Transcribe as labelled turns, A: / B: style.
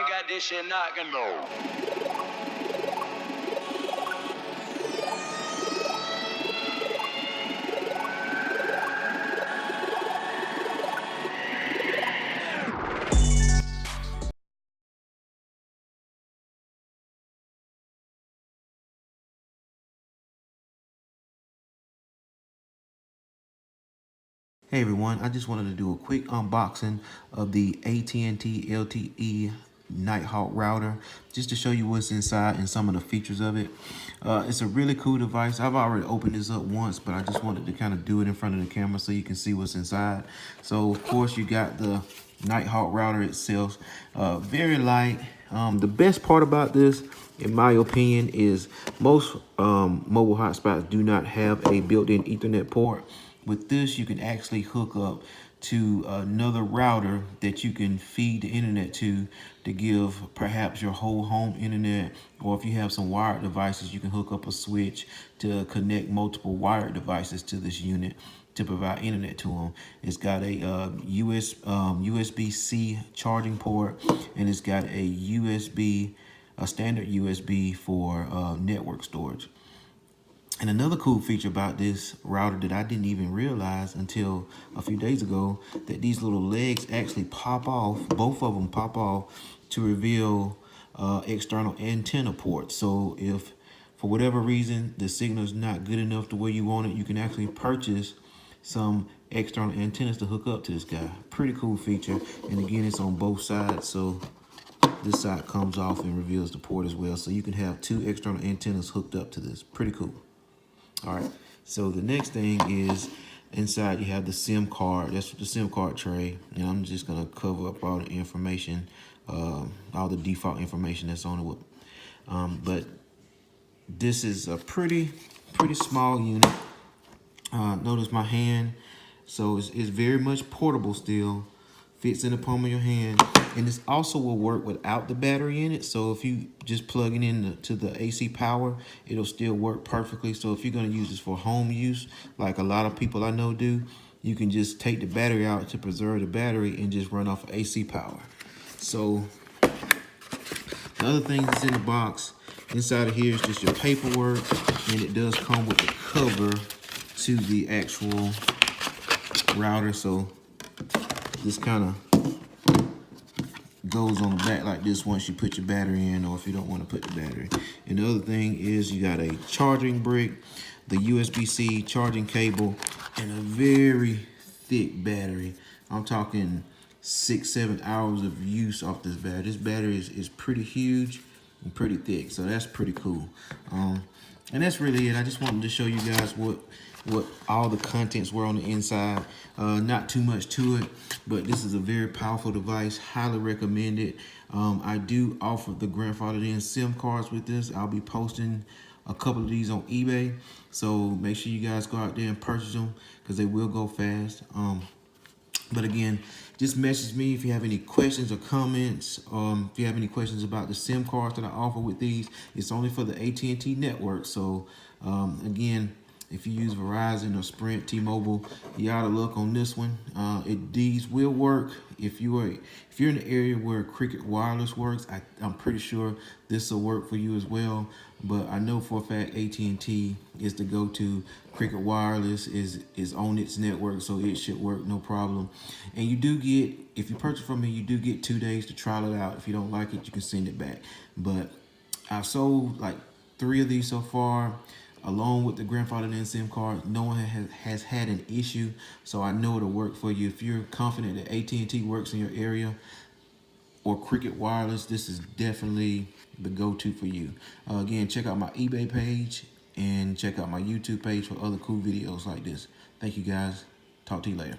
A: got this shit knocking though.
B: Hey everyone, I just wanted to do a quick unboxing of the AT&T LTE Nighthawk router just to show you what's inside and some of the features of it. It's a really cool device. I've already opened this up once, but I just wanted to kind of do it in front of the camera so you can see what's inside. So of course you got the Nighthawk router itself, very light. The best part about this, in my opinion, is most mobile hotspots do not have a built-in Ethernet port. With this, you can actually hook up to another router that you can feed the internet to give perhaps your whole home internet, or if you have some wired devices, you can hook up a switch to connect multiple wired devices to this unit to provide internet to them. It's got a USB-C charging port, and it's got a standard USB for network storage. And another cool feature about this router that I didn't even realize until a few days ago, that these little legs actually pop off, both of them pop off to reveal external antenna ports. So if for whatever reason the signal is not good enough to where you want it, you can actually purchase some external antennas to hook up to this guy. Pretty cool feature. And again, it's on both sides, so this side comes off and reveals the port as well. So you can have two external antennas hooked up to this. Pretty cool. All right, so the next thing is inside you have the SIM card. That's the SIM card tray, and I'm just gonna cover up all the information, all the default information that's on it. But this is a pretty small unit. Notice my hand, so it's very much portable still. Fits in the palm of your hand, and this also will work without the battery in it. So if you just plug it in to the AC power, it'll still work perfectly. So if you're going to use this for home use, like a lot of people I know do, you can just take the battery out to preserve the battery and just run off of AC power. So the other thing that's in the box, inside of here is just your paperwork, and it does come with the cover to the actual router. So this kind of goes on the back like this once you put your battery in, or if you don't want to put the battery. And the other thing is you got a charging brick, the USB-C charging cable, and a very thick battery. I'm talking 6-7 hours of use off this battery. This battery is pretty huge and pretty thick, so that's pretty cool. And that's really it. I just wanted to show you guys what all the contents were on the inside. Not too much to it, but this is a very powerful device. Highly recommend it. I do offer the grandfathered in SIM cards with this. I'll be posting a couple of these on eBay, so make sure you guys go out there and purchase them because they will go fast. But again, just message me if you have any questions or comments. If you have any questions about the SIM cards that I offer with these, it's only for the AT&T network. So again, if you use Verizon or Sprint, T-Mobile, you ought to look on this one. These will work if you're in an area where Cricket Wireless works. I'm pretty sure this will work for you as well. But I know for a fact AT&T is the go-to. Cricket Wireless is on its network, so it should work no problem. And you do get, if you purchase from me, you do get 2 days to trial it out. If you don't like it, you can send it back. But I've sold like 3 of these so far, along with the grandfathered in SIM card. No one has had an issue, so I know it'll work for you. If you're confident that AT&T works in your area, or Cricket Wireless, this is definitely the go-to for you. Again, check out my eBay page and check out my YouTube page for other cool videos like this. Thank you guys. Talk to you later.